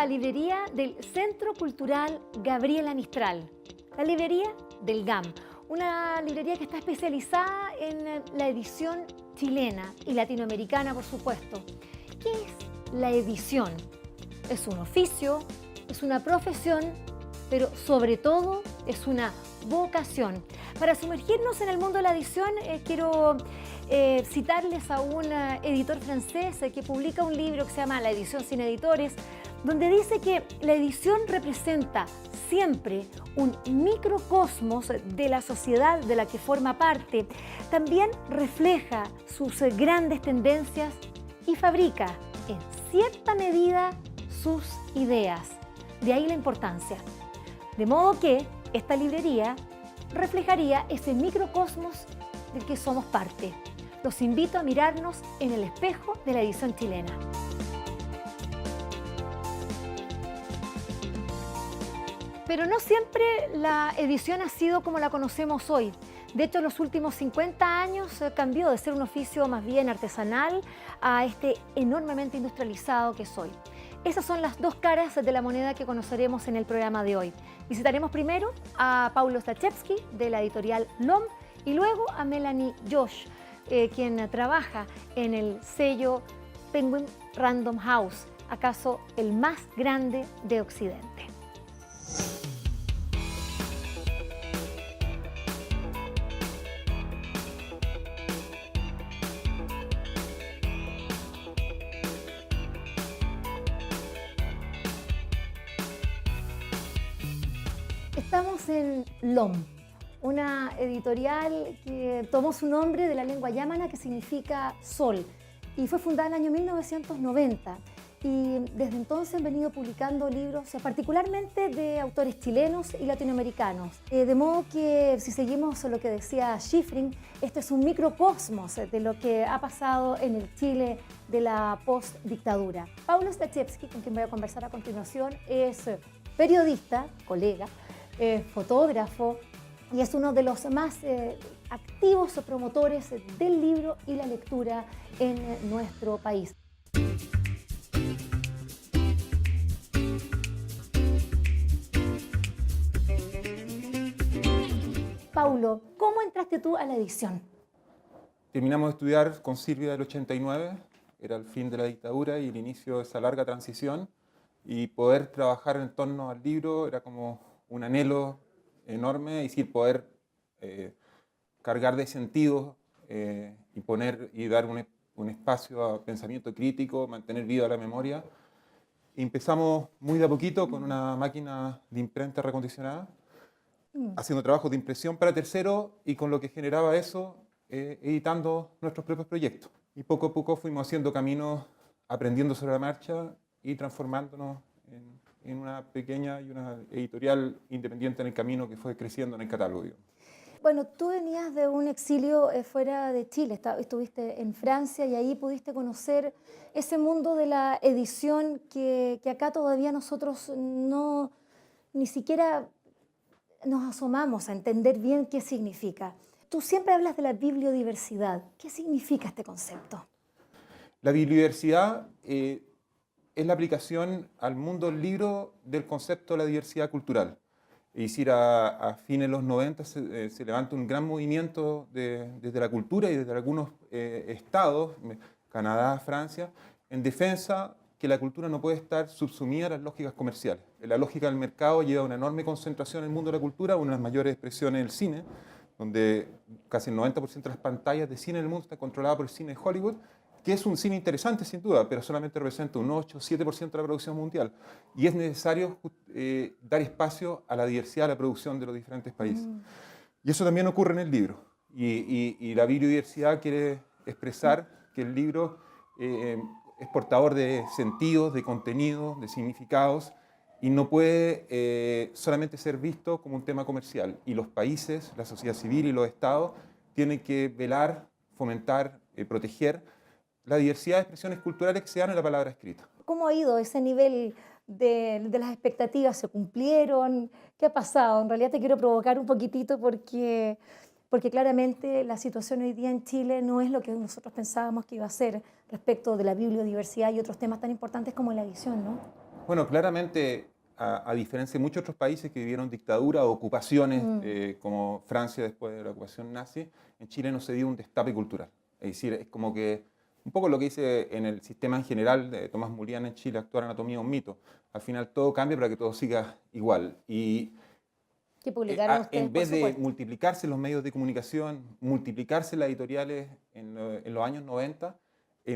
la librería del Centro Cultural Gabriela Mistral, la librería del GAM, una librería que está especializada en la edición chilena y latinoamericana, por supuesto. ¿Qué es la edición? Es un oficio, es una profesión, pero sobre todo es una vocación. Para sumergirnos en el mundo de la edición, quiero citarles a un editor francés que publica un libro que se llama La edición sin editores, donde dice que la edición representa siempre un microcosmos de la sociedad de la que forma parte, también refleja sus grandes tendencias y fabrica en cierta medida sus ideas. De ahí la importancia. De modo que esta librería reflejaría ese microcosmos del que somos parte. Los invito a mirarnos en el espejo de la edición chilena. Pero no siempre la edición ha sido como la conocemos hoy. De hecho, en los últimos 50 años cambió de ser un oficio más bien artesanal a este enormemente industrializado que es hoy. Esas son las dos caras de la moneda que conoceremos en el programa de hoy. Visitaremos primero a Paulo Stachewski de la editorial LOM y luego a Melanie Josh, quien trabaja en el sello Penguin Random House, acaso el más grande de Occidente. Estamos en LOM, una editorial que tomó su nombre de la lengua yamana, que significa sol, y fue fundada en el año 1990. Y desde entonces han venido publicando libros particularmente de autores chilenos y latinoamericanos. De modo que, si seguimos lo que decía Schifrin, este es un microcosmos de lo que ha pasado en el Chile de la postdictadura. Paulo Stachewski, con quien voy a conversar a continuación, es periodista, colega, fotógrafo, y es uno de los más activos promotores del libro y la lectura en nuestro país. Paulo, ¿cómo entraste tú a la edición? Terminamos de estudiar con Silvia del 89, era el fin de la dictadura y el inicio de esa larga transición, y poder trabajar en torno al libro era como un anhelo enorme, es decir, poder cargar de sentido y poner y dar un espacio a pensamiento crítico, mantener viva la memoria. Y empezamos muy de a poquito con una máquina de imprenta recondicionada, haciendo trabajos de impresión para terceros y con lo que generaba eso, editando nuestros propios proyectos. Y poco a poco fuimos haciendo caminos, aprendiendo sobre la marcha y transformándonos en una pequeña y una editorial independiente en el camino que fue creciendo en el catálogo. Bueno, tú venías de un exilio fuera de Chile, estuviste en Francia y ahí pudiste conocer ese mundo de la edición que acá todavía nosotros no, ni siquiera nos asomamos a entender bien qué significa. Tú siempre hablas de la bibliodiversidad. ¿Qué significa este concepto? La bibliodiversidad es la aplicación al mundo del libro del concepto de la diversidad cultural. Es decir, a fines de los 90 se levanta un gran movimiento desde la cultura y desde algunos estados, Canadá, Francia, en defensa que la cultura no puede estar subsumida a las lógicas comerciales. La lógica del mercado lleva a una enorme concentración en el mundo de la cultura, una de las mayores expresiones del cine, donde casi el 90% de las pantallas de cine en el mundo está controlada por el cine de Hollywood, que es un cine interesante sin duda, pero solamente representa un 8-7% de la producción mundial. Y es necesario dar espacio a la diversidad de la producción de los diferentes países. Y eso también ocurre en el libro. Y la bibliodiversidad quiere expresar que el libro es portador de sentidos, de contenidos, de significados, y no puede solamente ser visto como un tema comercial. Y los países, la sociedad civil y los estados tienen que velar, fomentar, proteger la diversidad de expresiones culturales que se dan en la palabra escrita. ¿Cómo ha ido ese nivel de las expectativas? ¿Se cumplieron? ¿Qué ha pasado? En realidad te quiero provocar un poquitito porque claramente la situación hoy día en Chile no es lo que nosotros pensábamos que iba a ser respecto de la bibliodiversidad y otros temas tan importantes como la edición, ¿no? Bueno, claramente, a diferencia de muchos otros países que vivieron dictadura o ocupaciones, como Francia después de la ocupación nazi, en Chile no se dio un destape cultural. Es decir, es como que un poco lo que dice en el sistema en general de Tomás Mulián en Chile, actuar anatomía de un mito. Al final todo cambia para que todo siga igual. Y Que publicaron ustedes, en por vez de supuesto. multiplicarse los medios de comunicación, multiplicarse las editoriales en los años 90,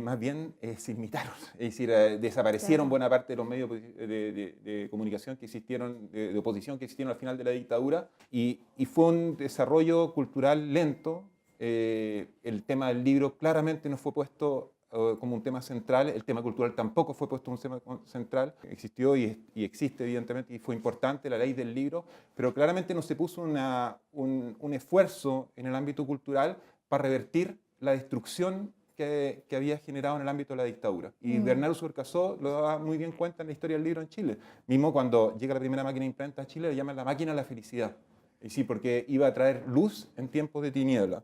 más bien se limitaron. Es decir, desaparecieron Claro. buena parte de los medios de comunicación que existieron, de oposición que existieron al final de la dictadura, y fue un desarrollo cultural lento. El tema del libro claramente no fue puesto como un tema central, el tema cultural tampoco fue puesto como un tema central, existió y existe evidentemente y fue importante la ley del libro, pero claramente no se puso un esfuerzo en el ámbito cultural para revertir la destrucción que había generado en el ámbito de la dictadura. Y Bernardo Surcasó lo daba muy bien cuenta en la historia del libro en Chile. Mismo cuando llega la primera máquina de imprenta a Chile, le llaman la máquina de la felicidad. Y sí, porque iba a traer luz en tiempos de tiniebla.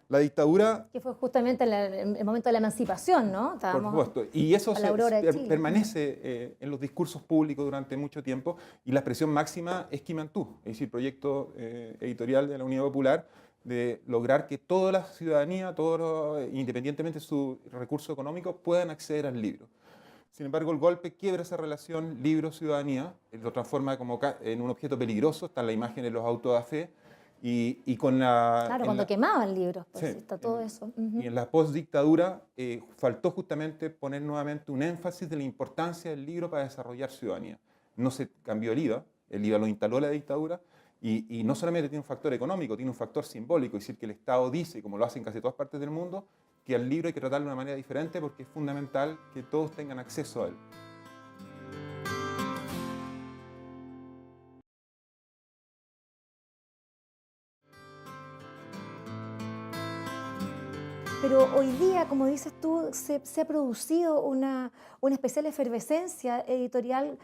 La dictadura, Que fue justamente el momento de la emancipación, ¿no? por Estábamos supuesto, y eso a la aurora de Chile. permanece en los discursos públicos durante mucho tiempo, y la expresión máxima es Quimantú, es decir, proyecto editorial de la Unidad Popular, de lograr que toda la ciudadanía, independientemente de su recurso económico, puedan acceder al libro. Sin embargo, el golpe quiebra esa relación libro-ciudadanía, lo transforma como en un objeto peligroso, está en la imagen de los autos de fe, y con Claro, cuando quemaban libros, pues sí, está todo eso. y en la postdictadura faltó justamente poner nuevamente un énfasis de la importancia del libro para desarrollar ciudadanía. No se cambió el IVA lo instaló la dictadura, y no solamente tiene un factor económico, tiene un factor simbólico, es decir, que el Estado dice, como lo hace en casi todas partes del mundo, que al libro hay que tratarlo de una manera diferente porque es fundamental que todos tengan acceso a él. Pero hoy día, como dices tú, se ha producido una especial efervescencia editorial.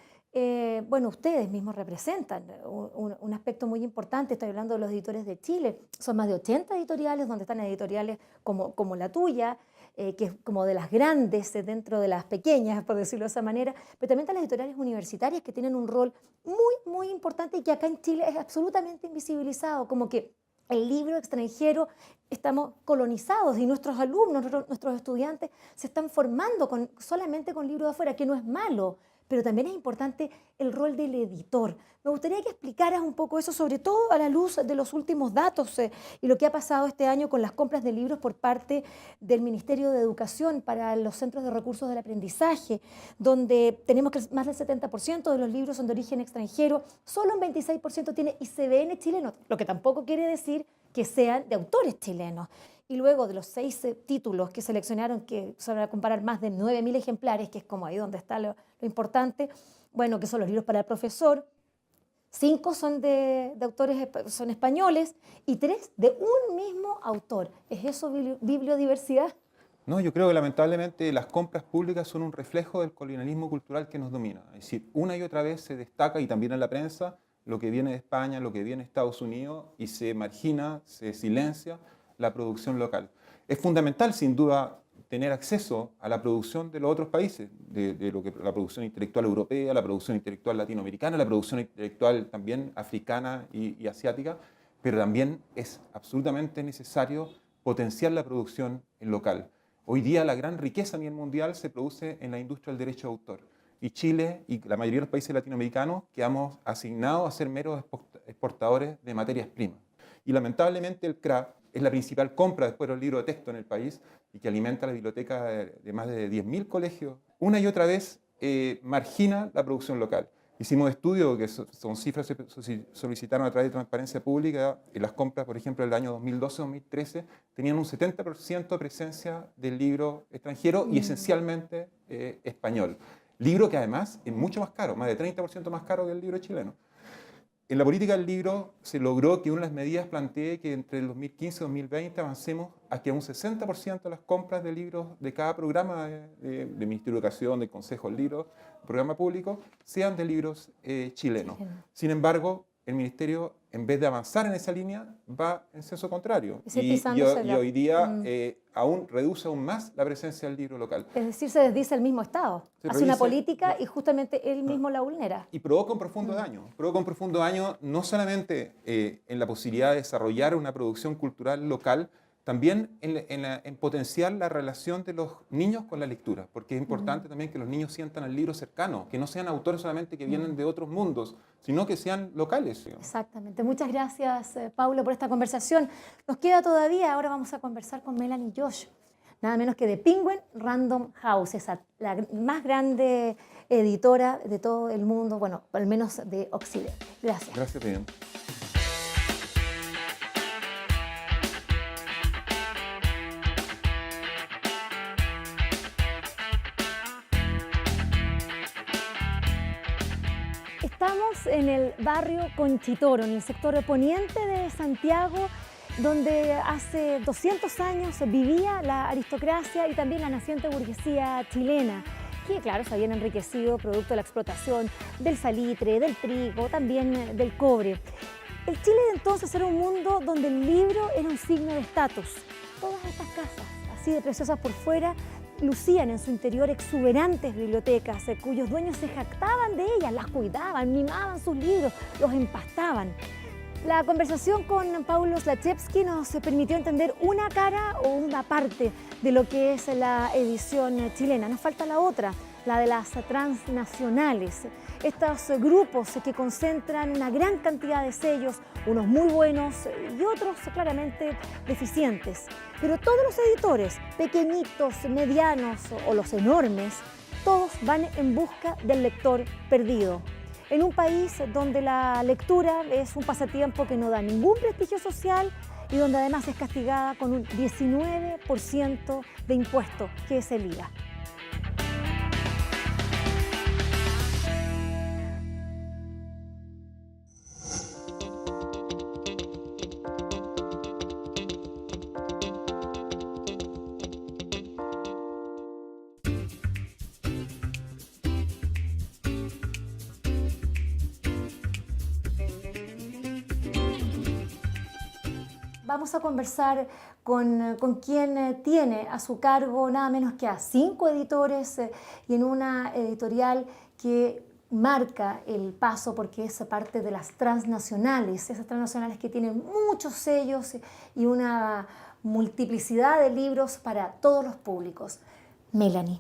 Bueno, ustedes mismos representan un aspecto muy importante. Estoy hablando de los editores de Chile. Son más de 80 editoriales, donde están editoriales como la tuya, que es como de las grandes dentro de las pequeñas, por decirlo de esa manera. Pero también están las editoriales universitarias que tienen un rol muy importante y que acá en Chile es absolutamente invisibilizado, como que el libro extranjero, estamos colonizados y nuestros alumnos, nuestros estudiantes se están formando solamente con libros de afuera, que no es malo, pero también es importante el rol del editor. Me gustaría que explicaras un poco eso, sobre todo a la luz de los últimos datos y lo que ha pasado este año con las compras de libros por parte del Ministerio de Educación para los centros de recursos del aprendizaje, donde tenemos que más del 70% de los libros son de origen extranjero, solo un 26% tiene ISBN chileno, lo que tampoco quiere decir que sean de autores chilenos. Y luego de los 6 títulos que seleccionaron, que se van a comparar más de 9.000 ejemplares, que es como ahí donde está lo importante, bueno, que son los libros para el profesor, 5 son de autores son españoles y 3 de un mismo autor. ¿Es eso bibliodiversidad? No, yo creo que lamentablemente las compras públicas son un reflejo del colonialismo cultural que nos domina. Es decir, una y otra vez se destaca, y también en la prensa, lo que viene de España, lo que viene de Estados Unidos, y se margina, se silencia la producción local. Es fundamental, sin duda, tener acceso a la producción de los otros países, la producción intelectual europea, la producción intelectual latinoamericana, la producción intelectual también africana y asiática, pero también es absolutamente necesario potenciar la producción local. Hoy día la gran riqueza a nivel mundial se produce en la industria del derecho de autor. Y Chile y la mayoría de los países latinoamericanos quedamos asignados a ser meros exportadores de materias primas. Y lamentablemente el CRA es la principal compra después de los libros de texto en el país y que alimenta la biblioteca de más de 10.000 colegios. Una y otra vez margina la producción local. Hicimos estudios que son cifras que se solicitaron a través de transparencia pública, y las compras, por ejemplo, del año 2012-2013 tenían un 70% de presencia del libro extranjero y esencialmente español. Libro que además es mucho más caro, más de 30% más caro que el libro chileno. En la política del libro se logró que una de las medidas plantee que entre el 2015 y 2020 avancemos a que un 60% de las compras de libros de cada programa del Ministerio de Educación, del Consejo del Libro, programa público, sean de libros chilenos. Sin embargo, el ministerio, en vez de avanzar en esa línea, va en senso contrario. Y hoy día aún reduce aún más la presencia del libro local. Es decir, se desdice el mismo Estado. Hace una política y justamente él mismo la vulnera. Y provoca un profundo daño. Provoca un profundo daño no solamente en la posibilidad de desarrollar una producción cultural local, también en potenciar la relación de los niños con la lectura, porque es importante también que los niños sientan el libro cercano, que no sean autores solamente que vienen de otros mundos, sino que sean locales. Exactamente. Muchas gracias, Paulo, por esta conversación. Nos queda todavía, ahora vamos a conversar con Melanie Josh, nada menos que de Penguin Random House, la más grande editora de todo el mundo, bueno, al menos de Occidente. Gracias. Gracias, bien. Estamos en el barrio Conchitoro, en el sector poniente de Santiago, donde hace 200 años vivía la aristocracia y también la naciente burguesía chilena, que claro, se habían enriquecido producto de la explotación del salitre, del trigo, también del cobre. El Chile de entonces era un mundo donde el libro era un signo de estatus. Todas estas casas, así de preciosas por fuera, lucían en su interior exuberantes bibliotecas, cuyos dueños se jactaban de ellas, las cuidaban, mimaban sus libros, los empastaban. La conversación con Paulo Zlachewski nos permitió entender una cara o una parte de lo que es la edición chilena. Nos falta la otra, la de las transnacionales. Estos grupos que concentran una gran cantidad de sellos, unos muy buenos y otros claramente deficientes. Pero todos los editores, pequeñitos, medianos o los enormes, todos van en busca del lector perdido. En un país donde la lectura es un pasatiempo que no da ningún prestigio social y donde además es castigada con un 19% de impuesto, que es el IVA. Vamos a conversar con quien tiene a su cargo nada menos que a 5 editores y en una editorial que marca el paso porque es parte de las transnacionales, esas transnacionales que tienen muchos sellos y una multiplicidad de libros para todos los públicos. Melanie,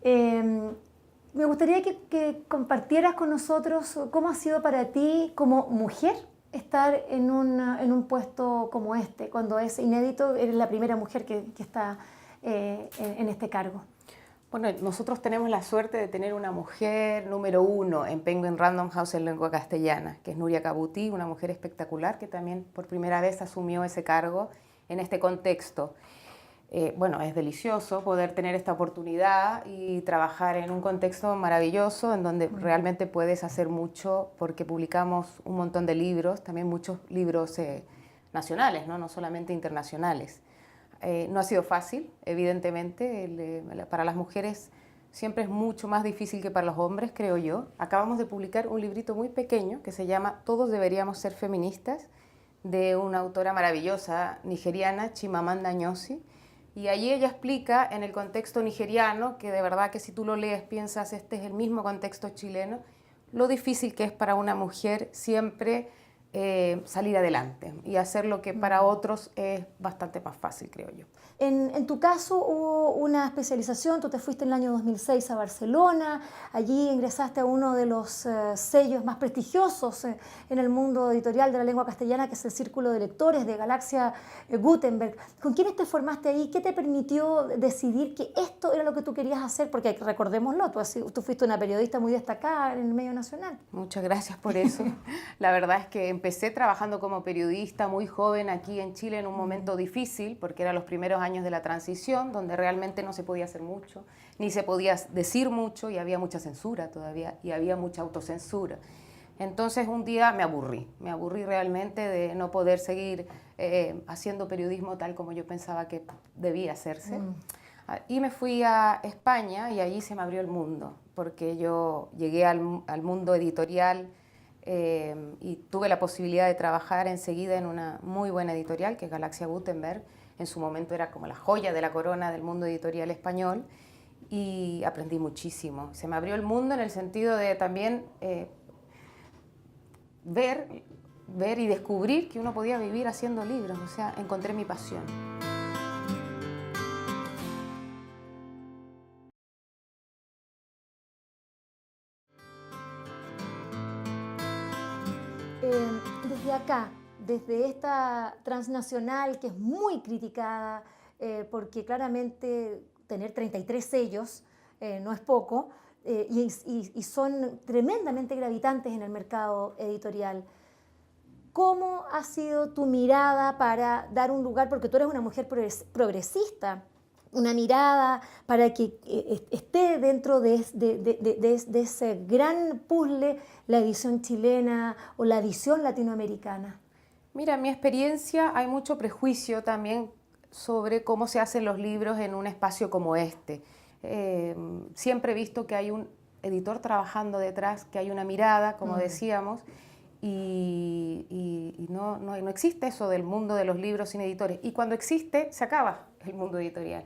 me gustaría que compartieras con nosotros cómo ha sido para ti como mujer estar en un puesto como este, cuando es inédito, eres la primera mujer que está en este cargo. Bueno, nosotros tenemos la suerte de tener una mujer número 1 en Penguin Random House en lengua castellana, que es Nuria Cabuti, una mujer espectacular que también por primera vez asumió ese cargo en este contexto. Bueno, es delicioso poder tener esta oportunidad y trabajar en un contexto maravilloso en donde realmente puedes hacer mucho porque publicamos un montón de libros, también muchos libros nacionales, no solamente internacionales. No ha sido fácil, evidentemente, para las mujeres siempre es mucho más difícil que para los hombres, creo yo. Acabamos de publicar un librito muy pequeño que se llama Todos deberíamos ser feministas, de una autora maravillosa nigeriana, Chimamanda Ngozi. Y allí ella explica en el contexto nigeriano, que de verdad que si tú lo lees piensas este es el mismo contexto chileno, lo difícil que es para una mujer siempre salir adelante y hacer lo que para otros es bastante más fácil, creo yo. En tu caso hubo una especialización, tú te fuiste en el año 2006 a Barcelona, allí ingresaste a uno de los sellos más prestigiosos en el mundo editorial de la lengua castellana, que es el Círculo de Lectores de Galaxia Gutenberg. ¿Con quiénes te formaste ahí? ¿Qué te permitió decidir que esto era lo que tú querías hacer? Porque recordémoslo, tú fuiste una periodista muy destacada en el medio nacional. Muchas gracias por eso. La verdad es que empecé trabajando como periodista muy joven aquí en Chile en un momento difícil, porque eran los primeros años de la transición, donde realmente no se podía hacer mucho, ni se podía decir mucho, y había mucha censura todavía, y había mucha autocensura. Entonces un día me aburrí realmente de no poder seguir haciendo periodismo tal como yo pensaba que debía hacerse. Y me fui a España y allí se me abrió el mundo, porque yo llegué al mundo editorial y tuve la posibilidad de trabajar enseguida en una muy buena editorial, que es Galaxia Gutenberg. En su momento era como la joya de la corona del mundo editorial español, y aprendí muchísimo. Se me abrió el mundo en el sentido de también ver y descubrir que uno podía vivir haciendo libros, o sea, encontré mi pasión. Desde acá, desde esta transnacional que es muy criticada, porque claramente tener 33 sellos no es poco, y son tremendamente gravitantes en el mercado editorial. ¿Cómo ha sido tu mirada para dar un lugar, porque tú eres una mujer progresista, una mirada para que esté dentro de ese gran puzzle la edición chilena o la edición latinoamericana? Mira, en mi experiencia hay mucho prejuicio también sobre cómo se hacen los libros en un espacio como este. Siempre he visto que hay un editor trabajando detrás, que hay una mirada, como decíamos, y no existe eso del mundo de los libros sin editores. Y cuando existe, se acaba el mundo editorial.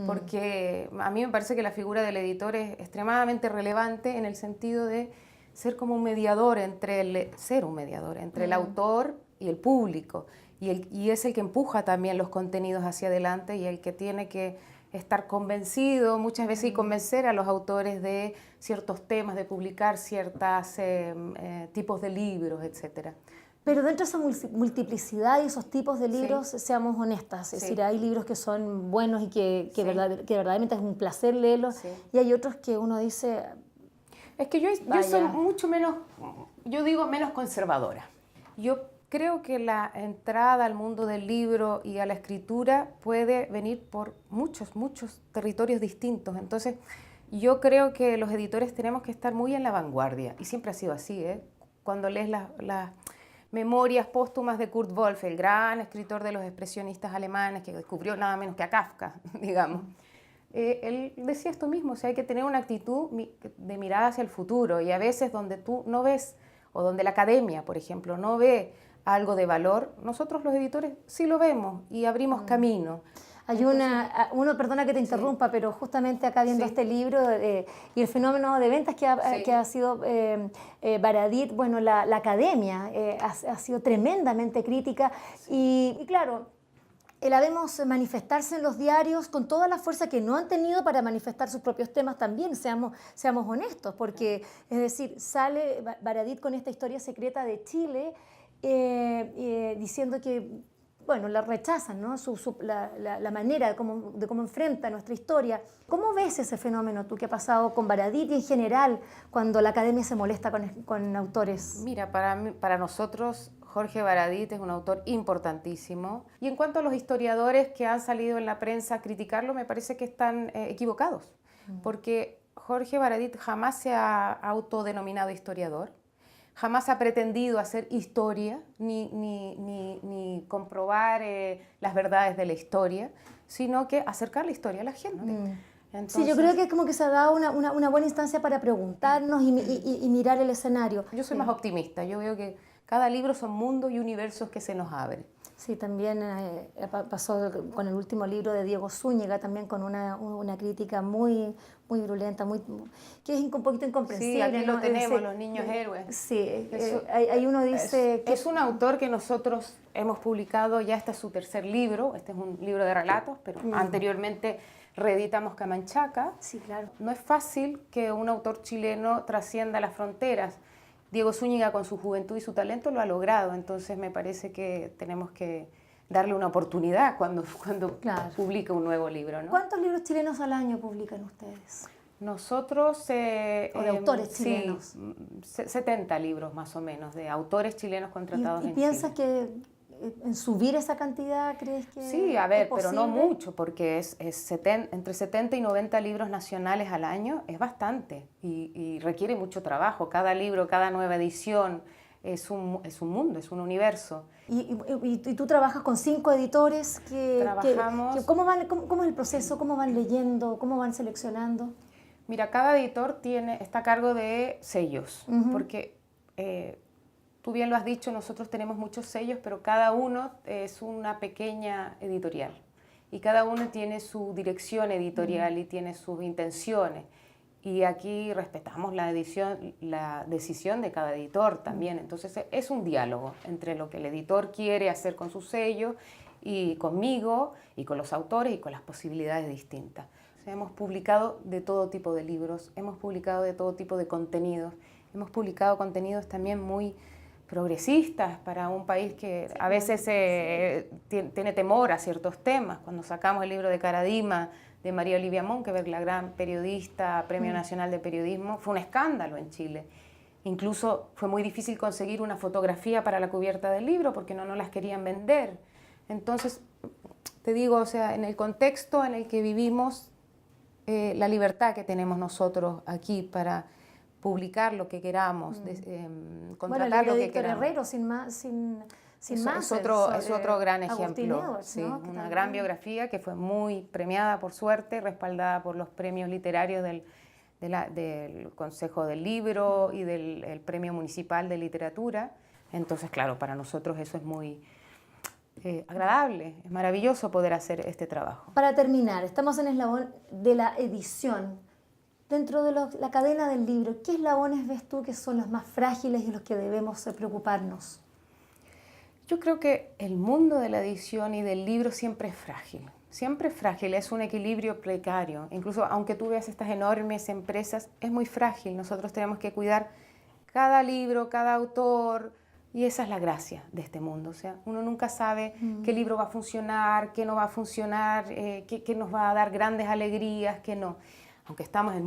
Porque a mí me parece que la figura del editor es extremadamente relevante en el sentido de ser como un mediador entre el autor y el público. Y es el que empuja también los contenidos hacia adelante y el que tiene que estar convencido muchas veces y convencer a los autores de ciertos temas, de publicar ciertos tipos de libros, etc. Pero dentro de esa multiplicidad y esos tipos de libros, seamos honestas, es decir, hay libros que son buenos y que verdaderamente es un placer leerlos, y hay otros que uno dice... Es que yo soy mucho menos, yo digo menos conservadora. Yo creo que la entrada al mundo del libro y a la escritura puede venir por muchos territorios distintos. Entonces, yo creo que los editores tenemos que estar muy en la vanguardia, y siempre ha sido así, ¿eh? Cuando lees las memorias póstumas de Kurt Wolff, el gran escritor de los expresionistas alemanes que descubrió nada menos que a Kafka, digamos. Él decía esto mismo, o sea, hay que tener una actitud de mirada hacia el futuro, y a veces donde tú no ves, o donde la academia, por ejemplo, no ve algo de valor, nosotros los editores sí lo vemos y abrimos camino. Hay uno, perdona que te interrumpa, pero justamente acá viendo este libro y el fenómeno de ventas que ha sido Baradit, bueno, la academia ha sido tremendamente crítica y claro, la vemos manifestarse en los diarios con toda la fuerza que no han tenido para manifestar sus propios temas también, seamos honestos, porque es decir, sale Baradit con esta historia secreta de Chile diciendo que bueno, la rechazan, ¿no? La manera de cómo enfrenta nuestra historia. ¿Cómo ves ese fenómeno tú que ha pasado con Baradit y en general cuando la academia se molesta con autores? Mira, para nosotros Jorge Baradit es un autor importantísimo, y en cuanto a los historiadores que han salido en la prensa a criticarlo, me parece que están equivocados, porque Jorge Baradit jamás se ha autodenominado historiador. Jamás ha pretendido hacer historia ni comprobar las verdades de la historia, sino que acercar la historia a la gente. Entonces, sí, yo creo que es como que se ha dado una buena instancia para preguntarnos y mirar el escenario. Yo soy más optimista, yo veo que cada libro son mundos y universos que se nos abren. Sí, también pasó con el último libro de Diego Zúñiga, también con una crítica muy virulenta, que es un poquito incomprensible. Sí, aquí ¿no? lo tenemos, Los Niños Héroes. Sí, ahí uno dice... Es un autor que nosotros hemos publicado, ya este es su tercer libro, este es un libro de relatos, pero anteriormente reeditamos Camanchaca. Sí, claro. No es fácil que un autor chileno trascienda las fronteras. Diego Zúñiga, con su juventud y su talento, lo ha logrado, entonces me parece que tenemos que darle una oportunidad cuando publica un nuevo libro, ¿no? ¿Cuántos libros chilenos al año publican ustedes? Nosotros... ¿O de autores chilenos? Sí, 70 libros más o menos, de autores chilenos contratados en Chile. ¿Y piensas que en subir esa cantidad, crees que sí, a ver, es posible? pero no mucho, porque entre 70 y 90 libros nacionales al año es bastante y requiere mucho trabajo. Cada libro, cada nueva edición es un mundo, es un universo. ¿Y tú trabajas con 5 editores? Trabajamos... ¿Cómo es el proceso? ¿Cómo van leyendo? ¿Cómo van seleccionando? Mira, cada editor está a cargo de sellos, porque Tú bien lo has dicho, nosotros tenemos muchos sellos, pero cada uno es una pequeña editorial. Y cada uno tiene su dirección editorial y tiene sus intenciones. Y aquí respetamos la decisión de cada editor también. Entonces es un diálogo entre lo que el editor quiere hacer con su sello y conmigo y con los autores y con las posibilidades distintas. O sea, hemos publicado de todo tipo de libros, hemos publicado de todo tipo de contenidos, hemos publicado contenidos también muy progresistas para un país que a veces tiene temor a ciertos temas. Cuando sacamos el libro de Caradima, de María Olivia Monkeberg, la gran periodista, Premio Nacional de Periodismo, fue un escándalo en Chile. Incluso fue muy difícil conseguir una fotografía para la cubierta del libro porque no nos las querían vender. Entonces, te digo, o sea, en el contexto en el que vivimos, la libertad que tenemos nosotros aquí para publicar lo que queramos, contratar lo que queramos. Herrero, sin más. Es otro gran ejemplo. Edwards, sí, ¿no? Una gran biografía que fue muy premiada, por suerte, respaldada por los premios literarios del Consejo del Libro y del Premio Municipal de Literatura. Entonces, claro, para nosotros eso es muy agradable, es maravilloso poder hacer este trabajo. Para terminar, estamos en el eslabón de la edición. Dentro de la cadena del libro, ¿qué eslabones ves tú que son los más frágiles y los que debemos preocuparnos? Yo creo que el mundo de la edición y del libro siempre es frágil. Siempre es frágil, es un equilibrio precario. Incluso aunque tú veas estas enormes empresas, es muy frágil. Nosotros tenemos que cuidar cada libro, cada autor, y esa es la gracia de este mundo. O sea, uno nunca sabe qué libro va a funcionar, qué no va a funcionar, qué nos va a dar grandes alegrías, qué no. Aunque estamos en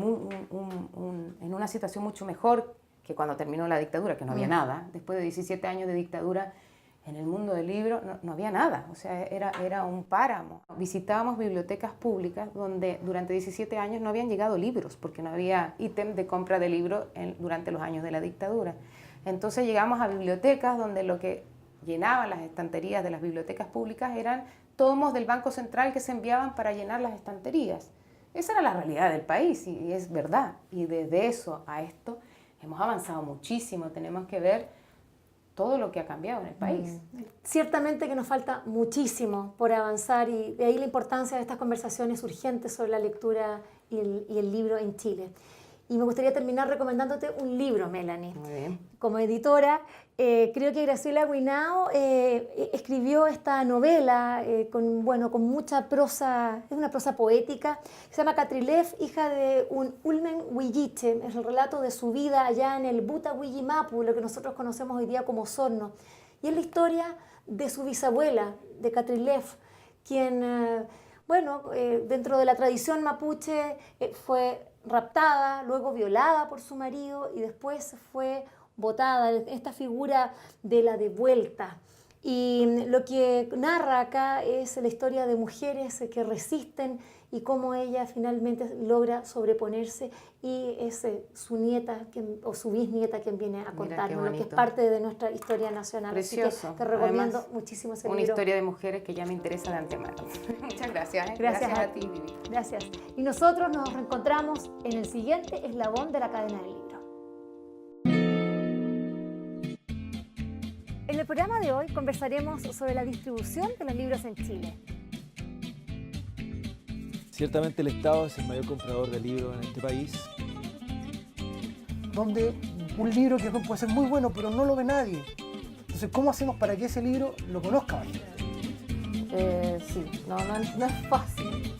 una situación mucho mejor que cuando terminó la dictadura, que no había nada. Después de 17 años de dictadura, en el mundo del libro no había nada, o sea, era un páramo. Visitábamos bibliotecas públicas donde durante 17 años no habían llegado libros, porque no había ítem de compra de libros durante los años de la dictadura. Entonces llegamos a bibliotecas donde lo que llenaban las estanterías de las bibliotecas públicas eran tomos del Banco Central que se enviaban para llenar las estanterías. Esa era la realidad del país y es verdad. Y desde eso a esto hemos avanzado muchísimo, tenemos que ver todo lo que ha cambiado en el país. Ciertamente que nos falta muchísimo por avanzar y de ahí la importancia de estas conversaciones urgentes sobre la lectura y el libro en Chile. Y me gustaría terminar recomendándote un libro, Melanie. Muy bien. Como editora, creo que Graciela Guinao escribió esta novela con mucha prosa, es una prosa poética, se llama Catrilev, hija de un Ulmen Huilliche. Es el relato de su vida allá en el Buta Huillimapu, lo que nosotros conocemos hoy día como Osorno. Y es la historia de su bisabuela, de Catrilev, quien, dentro de la tradición mapuche fue raptada, luego violada por su marido y después fue botada, esta figura de la devuelta. Y lo que narra acá es la historia de mujeres que resisten y cómo ella finalmente logra sobreponerse y es su nieta o su bisnieta quien viene a contarnos lo que es parte de nuestra historia nacional. Precioso. Así que te recomiendo Además, muchísimo ese una libro. historia de mujeres que ya me interesa de antemano. Muchas gracias. Gracias a ti, Vivi. Gracias. Y nosotros nos reencontramos en el siguiente eslabón de la cadena del libro. En el programa de hoy conversaremos sobre la distribución de los libros en Chile. Ciertamente el Estado es el mayor comprador de libros en este país. Donde un libro que puede ser muy bueno, pero no lo ve nadie. Entonces, ¿cómo hacemos para que ese libro lo conozca más gente? Sí, no es fácil.